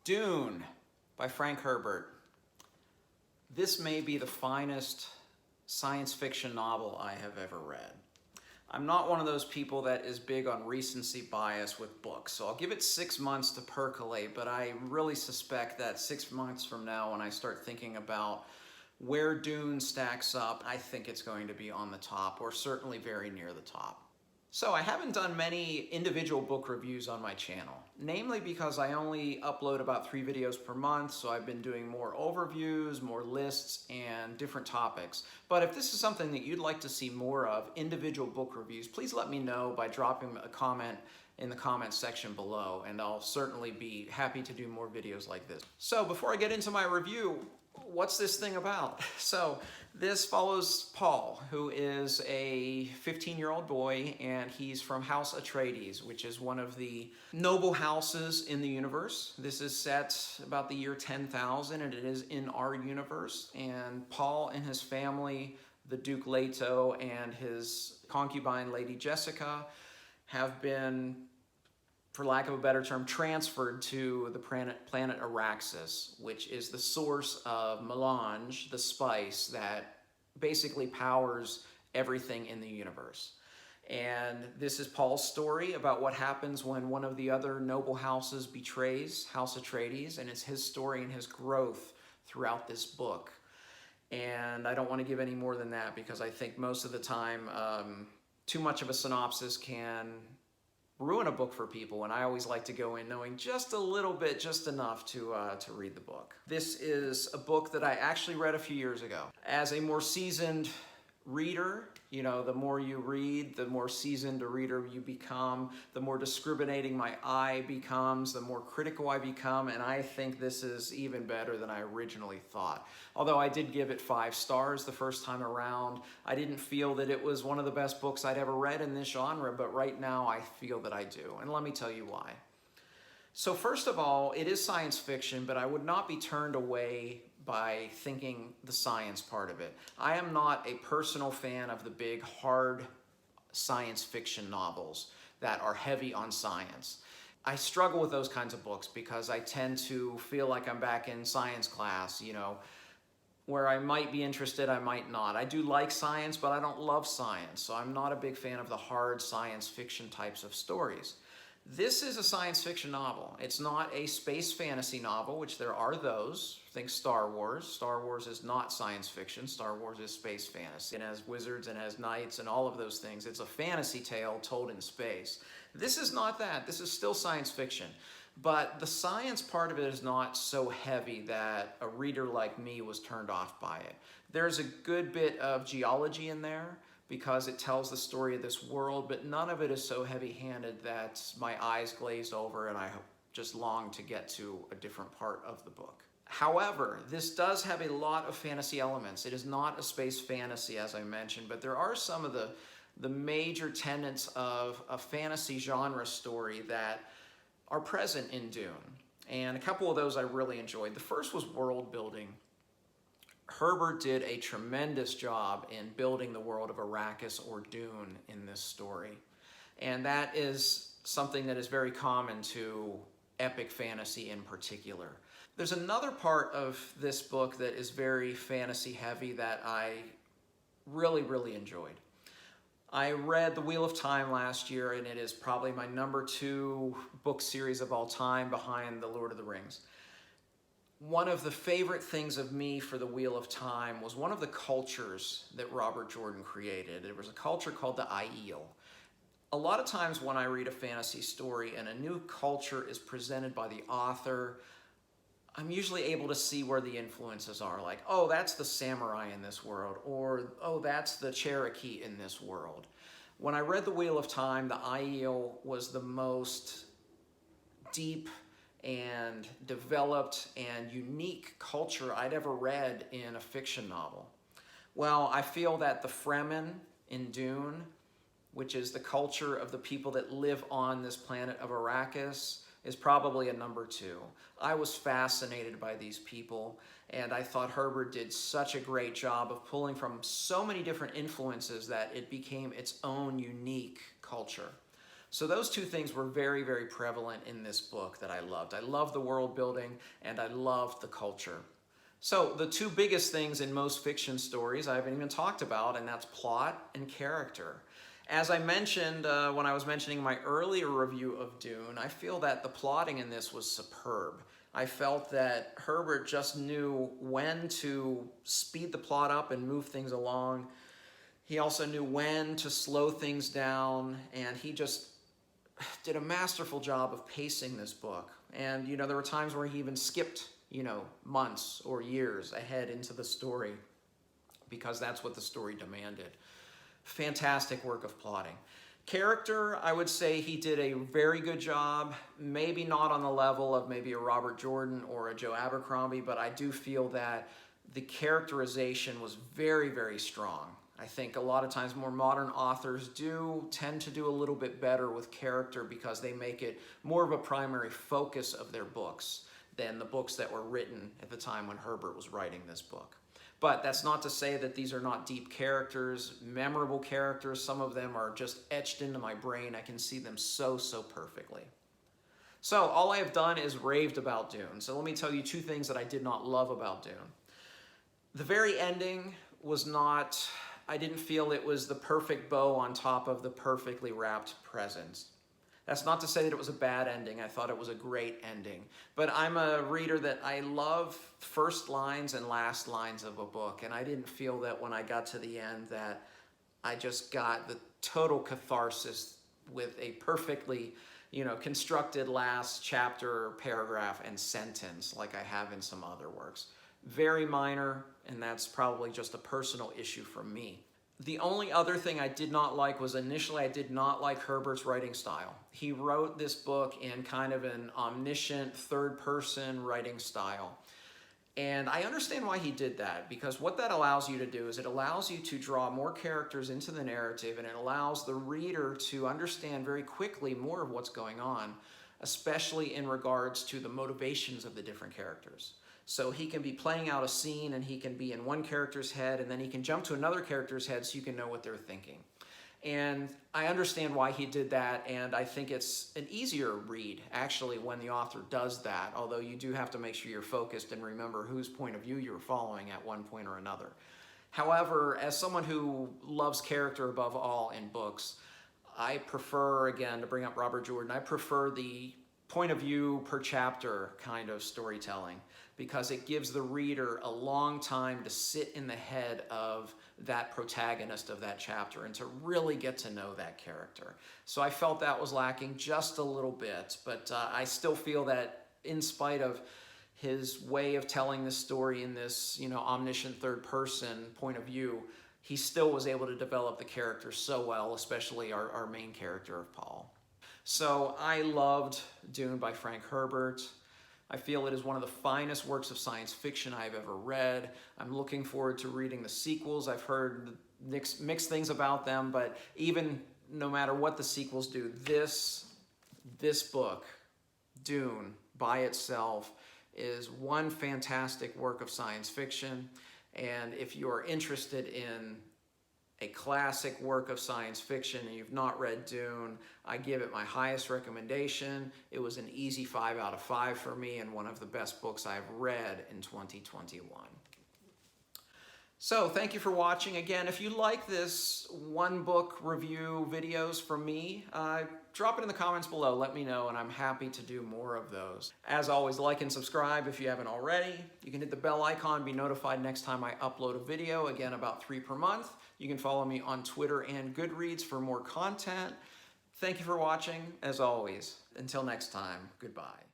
Dune by Frank Herbert. This may be the finest science fiction novel I have ever read. I'm not one of those people that is big on recency bias with books, so I'll give it 6 months to percolate, but I really suspect that 6 months from now, when I start thinking about where Dune stacks up, I think it's going to be on the top, or certainly very near the top. So I haven't done many individual book reviews on my channel, namely because I only upload about 3 videos per month, so I've been doing more overviews, more lists, and different topics. But if this is something that you'd like to see more of, individual book reviews, please let me know by dropping a comment in the comments section below, and I'll certainly be happy to do more videos like this. So before I get into my review, what's this thing about? So this follows Paul, who is a 15-year-old boy, and he's from House Atreides, which is one of the noble houses in the universe. This is set about the year 10,000, and it is in our universe. And Paul and his family, the Duke Leto and his concubine, Lady Jessica, have been, for lack of a better term, transferred to the planet Araxis, which is the source of melange, the spice that basically powers everything in the universe. And this is Paul's story about what happens when one of the other noble houses betrays House Atreides, and it's his story and his growth throughout this book. And I don't want to give any more than that, because I think most of the time too much of a synopsis can ruin a book for people, and I always like to go in knowing just a little bit, just enough to read the book. This is a book that I actually read a few years ago. As a more seasoned reader, you know, the more you read, the more seasoned a reader you become, the more discriminating my eye becomes, the more critical I become, and I think this is even better than I originally thought. Although I did give it 5 stars the first time around, I didn't feel that it was one of the best books I'd ever read in this genre, but right now I feel that I do, and let me tell you why. So first of all, it is science fiction, but I would not be turned away by thinking the science part of it. I am not a personal fan of the big, hard science fiction novels that are heavy on science. I struggle with those kinds of books because I tend to feel like I'm back in science class, you know, where I might be interested, I might not. I do like science, but I don't love science, so I'm not a big fan of the hard science fiction types of stories. This is a science fiction novel. It's not a space fantasy novel, which there are those. Think Star Wars. Star Wars is not science fiction. Star Wars is space fantasy. It has wizards and has knights and all of those things. It's a fantasy tale told in space. This is not that. This is still science fiction. But the science part of it is not so heavy that a reader like me was turned off by it. There's a good bit of geology in there, because it tells the story of this world, but none of it is so heavy-handed that my eyes glazed over and I just long to get to a different part of the book. However, this does have a lot of fantasy elements. It is not a space fantasy, as I mentioned, but there are some of the major tenets of a fantasy genre story that are present in Dune. And a couple of those I really enjoyed. The first was world building. Herbert did a tremendous job in building the world of Arrakis, or Dune, in this story. And that is something that is very common to epic fantasy in particular. There's another part of this book that is very fantasy heavy that I really, really enjoyed. I read The Wheel of Time last year, and it is probably my #2 book series of all time, behind The Lord of the Rings. One of the favorite things of me for The Wheel of Time was one of the cultures that Robert Jordan created. There was a culture called the Aiel. A lot of times when I read a fantasy story and a new culture is presented by the author, I'm usually able to see where the influences are. Like, oh, that's the samurai in this world, or oh, that's the Cherokee in this world. When I read The Wheel of Time, the Aiel was the most deep and developed and unique culture I'd ever read in a fiction novel. Well, I feel that the Fremen in Dune, which is the culture of the people that live on this planet of Arrakis, is probably a #2. I was fascinated by these people, and I thought Herbert did such a great job of pulling from so many different influences that it became its own unique culture. So those two things were very, very prevalent in this book that I loved. I loved the world building and I loved the culture. So the two biggest things in most fiction stories I haven't even talked about, and that's plot and character. As I mentioned when I was mentioning my earlier review of Dune, I feel that the plotting in this was superb. I felt that Herbert just knew when to speed the plot up and move things along. He also knew when to slow things down, and he just did a masterful job of pacing this book. And, there were times where he even skipped, months or years ahead into the story because that's what the story demanded. Fantastic work of plotting. Character, I would say he did a very good job, maybe not on the level of maybe a Robert Jordan or a Joe Abercrombie, but I do feel that the characterization was very, very strong. I think a lot of times more modern authors do tend to do a little bit better with character because they make it more of a primary focus of their books than the books that were written at the time when Herbert was writing this book. But that's not to say that these are not deep characters, memorable characters. Some of them are just etched into my brain. I can see them so, so perfectly. So all I have done is raved about Dune. So let me tell you two things that I did not love about Dune. The very ending was not... I didn't feel it was the perfect bow on top of the perfectly wrapped presents. That's not to say that it was a bad ending. I thought it was a great ending. But I'm a reader that I love first lines and last lines of a book, and I didn't feel that when I got to the end that I just got the total catharsis with a perfectly, constructed last chapter, paragraph, and sentence like I have in some other works. Very minor, and that's probably just a personal issue for me. The only other thing I did not like was initially I did not like Herbert's writing style. He wrote this book in kind of an omniscient third-person writing style. And I understand why he did that, because what that allows you to do is it allows you to draw more characters into the narrative, and it allows the reader to understand very quickly more of what's going on, especially in regards to the motivations of the different characters. So he can be playing out a scene and he can be in one character's head and then he can jump to another character's head so you can know what they're thinking. And I understand why he did that, and I think it's an easier read actually when the author does that, although you do have to make sure you're focused and remember whose point of view you're following at one point or another. However, as someone who loves character above all in books, I prefer, again, to bring up Robert Jordan, I prefer the point of view per chapter kind of storytelling, because it gives the reader a long time to sit in the head of that protagonist of that chapter and to really get to know that character. So I felt that was lacking just a little bit, but I still feel that in spite of his way of telling this story in this, omniscient third person point of view, he still was able to develop the character so well, especially our main character of Paul. So I loved Dune by Frank Herbert. I feel it is one of the finest works of science fiction I've ever read. I'm looking forward to reading the sequels. I've heard mixed things about them, but even no matter what the sequels do, this book, Dune, by itself, is one fantastic work of science fiction. And if you are interested in a classic work of science fiction and you've not read Dune, I give it my highest recommendation. It was an easy 5 out of 5 for me and one of the best books I've read in 2021. So thank you for watching. Again, if you like this one book review videos from me, drop it in the comments below. Let me know, and I'm happy to do more of those. As always, like and subscribe if you haven't already. You can hit the bell icon, be notified next time I upload a video, again about 3 per month. You can follow me on Twitter and Goodreads for more content. Thank you for watching, as always. Until next time, goodbye.